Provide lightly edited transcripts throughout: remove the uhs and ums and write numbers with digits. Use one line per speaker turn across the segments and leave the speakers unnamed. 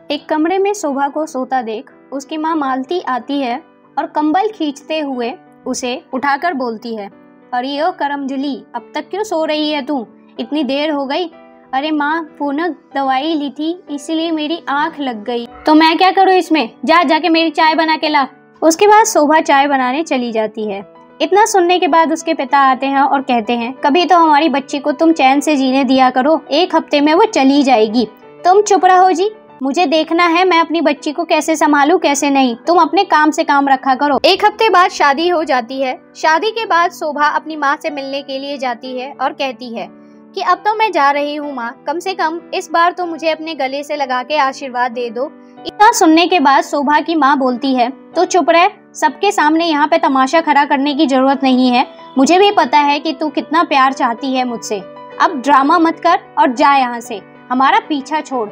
एक कमरे में शोभा को सोता देख उसकी माँ मालती आती है और कंबल खींचते हुए उसे उठाकर बोलती है, अरे ओ करमजली, अब तक क्यों सो रही है तू? इतनी देर हो गई। अरे माँ, पूनम दवाई ली थी इसलिए मेरी आंख लग गई। तो मैं क्या करूँ इसमें? जाके मेरी चाय बना के ला। उसके बाद शोभा चाय बनाने चली जाती है। इतना सुनने के बाद उसके पिता आते हैं और कहते हैं, कभी तो हमारी बच्ची को तुम चैन से जीने दिया करो, एक हफ्ते में वो चली जाएगी। तुम चुप रहो जी, मुझे देखना है मैं अपनी बच्ची को कैसे संभालूं कैसे नहीं। तुम अपने काम से काम रखा करो। एक हफ्ते बाद शादी हो जाती है। शादी के बाद शोभा अपनी माँ से मिलने के लिए जाती है और कहती है कि अब तो मैं जा रही हूँ माँ, कम से कम इस बार तो मुझे अपने गले से लगा के आशीर्वाद दे दो। इतना सुनने के बाद शोभा की माँ बोलती है, तो चुप रह, सबके सामने यहाँ पे तमाशा खड़ा करने की जरूरत नहीं है। मुझे भी पता है कि तू कितना प्यार चाहती है मुझसे। अब ड्रामा मत कर और जा यहाँ से, हमारा पीछा छोड़।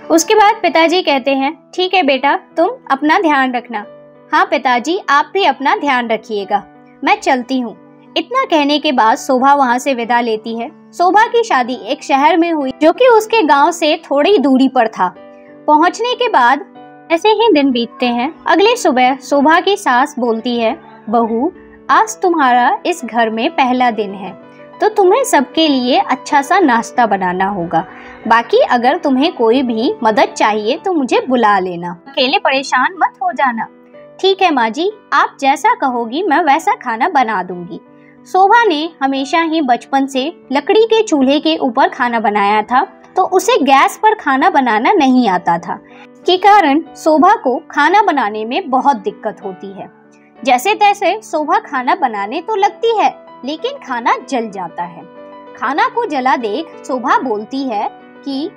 उसके बाद पिताजी कहते हैं, ठीक है बेटा, तुम अपना ध्यान रखना। हाँ पिताजी, आप भी अपना ध्यान रखिएगा, मैं चलती हूँ। इतना कहने के बाद शोभा वहाँ से विदा लेती है। शोभा की शादी एक शहर में हुई जो कि उसके गांव से थोड़ी दूरी पर था। पहुँचने के बाद ऐसे ही दिन बीतते हैं। अगली सुबह शोभा की सास बोलती है, बहू, आज तुम्हारा इस घर में पहला दिन है तो तुम्हें सबके लिए अच्छा सा नाश्ता बनाना होगा। बाकी अगर तुम्हें कोई भी मदद चाहिए तो मुझे बुला लेना, अकेले परेशान मत हो जाना। ठीक है माँ जी, आप जैसा कहोगी मैं वैसा खाना बना दूंगी। शोभा ने हमेशा ही बचपन से लकड़ी के चूल्हे के ऊपर खाना बनाया था, तो उसे गैस पर खाना बनाना नहीं आता था, के कारण शोभा को खाना बनाने में बहुत दिक्कत होती है। जैसे तैसे शोभा खाना बनाने तो लगती है लेकिन खाना जल जाता है। खाना को जला देख शोभा बोलती है कि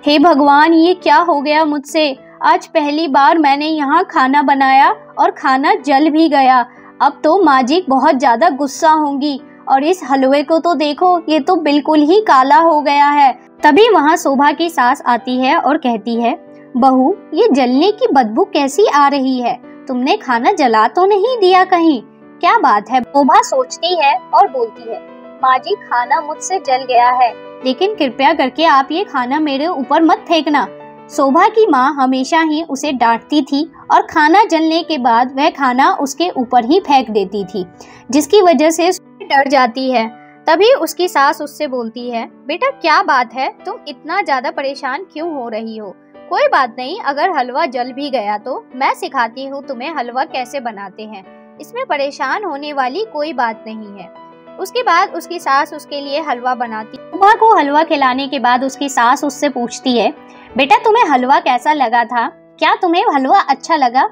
हे भगवान, ये क्या हो गया मुझसे? आज पहली बार मैंने यहाँ खाना बनाया और खाना जल भी गया। अब तो माँ जी बहुत ज्यादा गुस्सा होंगी। और इस हलवे को तो देखो, ये तो बिल्कुल ही काला हो गया है। तभी वहाँ शोभा की सास आती है और कहती है, बहू, ये जलने की बदबू कैसी आ रही है? तुमने खाना जला तो नहीं दिया कहीं? क्या बात है? शोभा सोचती है और बोलती है, माँ जी, खाना मुझसे जल गया है, लेकिन कृपया करके आप ये खाना मेरे ऊपर मत फेंकना। शोभा की माँ हमेशा ही उसे डांटती थी और खाना जलने के बाद वह खाना उसके ऊपर ही फेंक देती थी, जिसकी वजह से डर जाती है। तभी उसकी सास उससे बोलती है, बेटा क्या बात है, तुम इतना ज्यादा परेशान क्यों हो रही हो? कोई बात नहीं, अगर हलवा जल भी गया तो मैं सिखाती हूँ तुम्हें हलवा कैसे बनाते हैं, इसमें परेशान होने वाली कोई बात नहीं है। उसके बाद उसकी सास उसके लिए हलवा बनाती। शोभा को हलवा खिलाने के बाद उसकी सास उससे पूछती है, बेटा तुम्हें हलवा कैसा लगा था? क्या तुम्हें हलवा अच्छा लगा?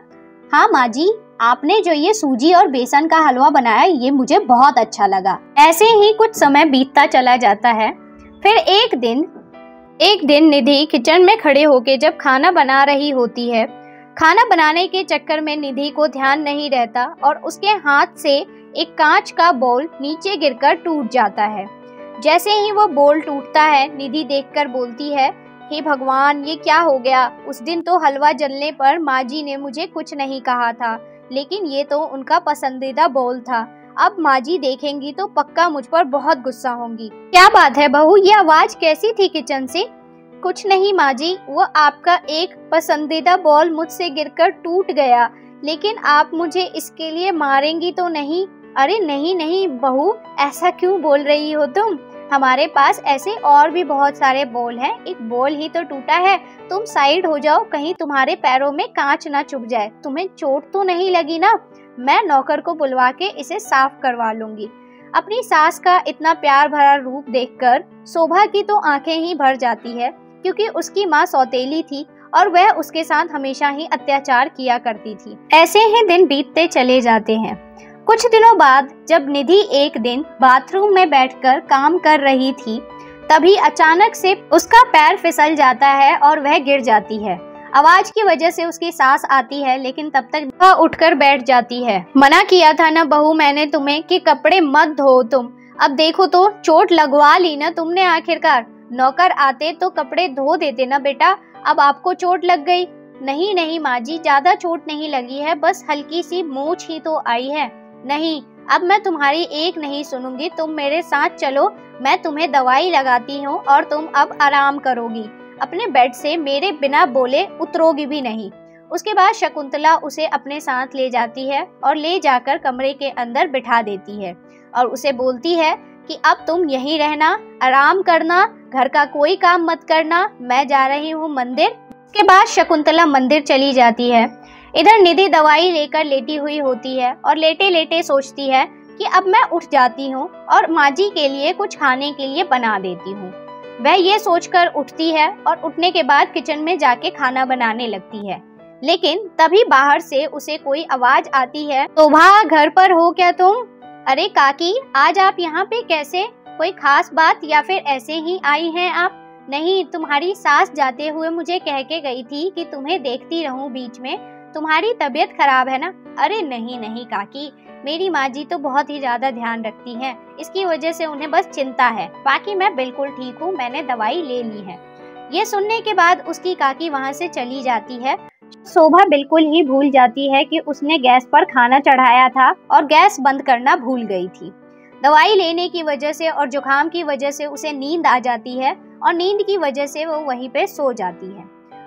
हाँ माँ जी, आपने जो ये सूजी और बेसन का हलवा बनाया ये मुझे बहुत अच्छा लगा। ऐसे ही कुछ समय बीतता चला जाता है। फिर एक दिन निधि किचन में खड़े होके जब खाना बना रही होती है, खाना बनाने के चक्कर में निधि को ध्यान नहीं रहता और उसके हाथ से एक कांच का बोल नीचे गिरकर टूट जाता है। जैसे ही वो बोल टूटता है, निधि देखकर बोलती है, हे भगवान, ये क्या हो गया? उस दिन तो हलवा जलने पर माँ जी ने मुझे कुछ नहीं कहा था, लेकिन ये तो उनका पसंदीदा बोल था। अब माँ जी देखेंगी तो पक्का मुझ पर बहुत गुस्सा होंगी। क्या बात है बहू, ये आवाज कैसी थी किचन से? कुछ नहीं माँ जी, वो आपका एक पसंदीदा बॉल मुझसे गिरकर टूट गया, लेकिन आप मुझे इसके लिए मारेंगी तो नहीं? अरे नहीं नहीं बहू, ऐसा क्यों बोल रही हो तुम? हमारे पास ऐसे और भी बहुत सारे बॉल हैं, एक बॉल ही तो टूटा है। तुम साइड हो जाओ, कहीं तुम्हारे पैरों में कांच ना चुभ जाए। तुम्हें चोट तो नहीं लगी ना? मैं नौकर को बुलवा के इसे साफ करवा लूंगी। अपनी सास का इतना प्यार भरा रूप देखकर शोभा की तो आंखें ही भर जाती है, क्योंकि उसकी माँ सौतेली थी और वह उसके साथ हमेशा ही अत्याचार किया करती थी। ऐसे ही दिन बीतते चले जाते हैं। कुछ दिनों बाद जब निधि एक दिन बाथरूम में बैठकर काम कर रही थी, तभी अचानक से उसका पैर फिसल जाता है और वह गिर जाती है। आवाज की वजह से उसकी सास आती है, लेकिन तब तक वह उठकर बैठ जाती है। मना किया था ना बहू मैंने तुम्हें कि कपड़े मत धो तुम, अब देखो तो चोट लगवा ली ना तुमने आखिरकार। नौकर आते तो कपड़े धो देते ना बेटा, अब आपको चोट लग गई। नहीं नहीं माँ जी, ज्यादा चोट नहीं लगी है, बस हल्की सी मोच ही तो आई है। नहीं, अब मैं तुम्हारी एक नहीं सुनूंगी, तुम मेरे साथ चलो, मैं तुम्हें दवाई लगाती हूँ और तुम अब आराम करोगी। अपने बेड से मेरे बिना बोले उतरोगी भी नहीं। उसके बाद शकुंतला उसे अपने साथ ले जाती है और ले जाकर कमरे के अंदर बिठा देती है और उसे बोलती है कि अब तुम यहीं रहना, आराम करना, घर का कोई काम मत करना, मैं जा रही हूँ मंदिर। उसके बाद शकुंतला मंदिर चली जाती है। इधर निधि दवाई लेकर लेटी हुई होती है और लेटे लेटे सोचती है कि अब मैं उठ जाती हूँ और माँ जी के लिए कुछ खाने के लिए बना देती हूँ। वह ये सोचकर उठती है और उठने के बाद किचन में जाके खाना बनाने लगती है। लेकिन तभी बाहर से उसे कोई आवाज आती है, शोभा घर पर हो क्या तुम? अरे काकी, आज आप यहाँ पे कैसे? कोई खास बात या फिर ऐसे ही आई हैं आप? नहीं, तुम्हारी सास जाते हुए मुझे कह के गई थी कि तुम्हें देखती रहूं बीच में, तुम्हारी तबीयत खराब है ना? अरे नहीं नहीं काकी, मेरी माँ जी तो बहुत ही ज्यादा ध्यान रखती हैं, इसकी वजह से उन्हें बस चिंता है, बाकी मैं बिल्कुल ठीक हूँ, मैंने दवाई ले ली है। ये सुनने के बाद उसकी काकी वहाँ से चली जाती है। शोभा बिल्कुल ही भूल जाती है कि उसने गैस पर खाना चढ़ाया था और गैस बंद करना भूल गई थी। दवाई लेने की वजह से और जुकाम की वजह से उसे नींद आ जाती है और नींद की वजह से वो वहीं पे सो जाती है।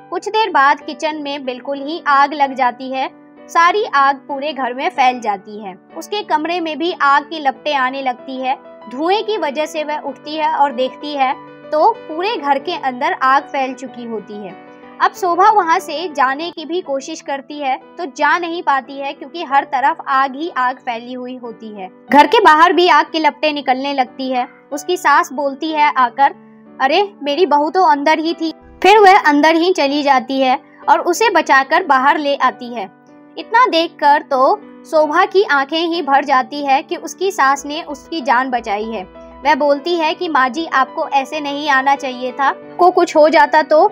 कुछ देर बाद किचन में बिल्कुल ही आग लग जाती है। सारी आग पूरे घर में फैल जाती है। उसके कमरे में भी आग की लपटें आने लगती है। धुएं की वजह से वह उठती है और देखती है तो पूरे घर के अंदर आग फैल चुकी होती है। अब शोभा वहां से जाने की भी कोशिश करती है तो जा नहीं पाती है क्योंकि हर तरफ आग ही आग फैली हुई होती है। घर के बाहर भी आग की लपटें निकलने लगती है। उसकी सास बोलती है आकर, अरे मेरी बहू तो अंदर ही थी। फिर वह अंदर ही चली जाती है और उसे बचाकर बाहर ले आती है। इतना देखकर तो शोभा की आंखें ही भर जाती है कि उसकी सास ने उसकी जान बचाई है। वह बोलती है कि माँ जी, आपको ऐसे नहीं आना चाहिए था, को कुछ हो जाता तो?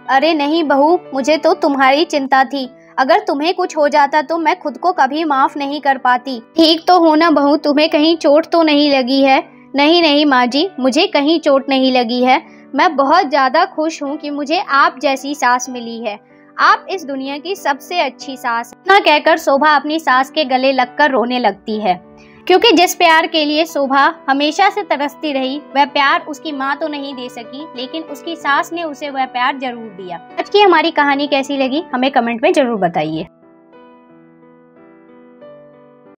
अरे नहीं बहू, मुझे तो तुम्हारी चिंता थी, अगर तुम्हें कुछ हो जाता तो मैं खुद को कभी माफ नहीं कर पाती। ठीक तो हो ना बहू, तुम्हें कहीं चोट तो नहीं लगी है? नहीं नहीं माँ जी, मुझे कहीं चोट नहीं लगी है। मैं बहुत ज्यादा खुश हूँ कि मुझे आप जैसी सास मिली है। आप इस दुनिया की सबसे अच्छी सास। इतना कहकर शोभा अपनी सास के गले लगकर रोने लगती है, क्योंकि जिस प्यार के लिए शोभा हमेशा से तरसती रही वह प्यार उसकी माँ तो नहीं दे सकी, लेकिन उसकी सास ने उसे वह प्यार जरूर दिया। आज की हमारी कहानी कैसी लगी हमें कमेंट में जरूर बताइए।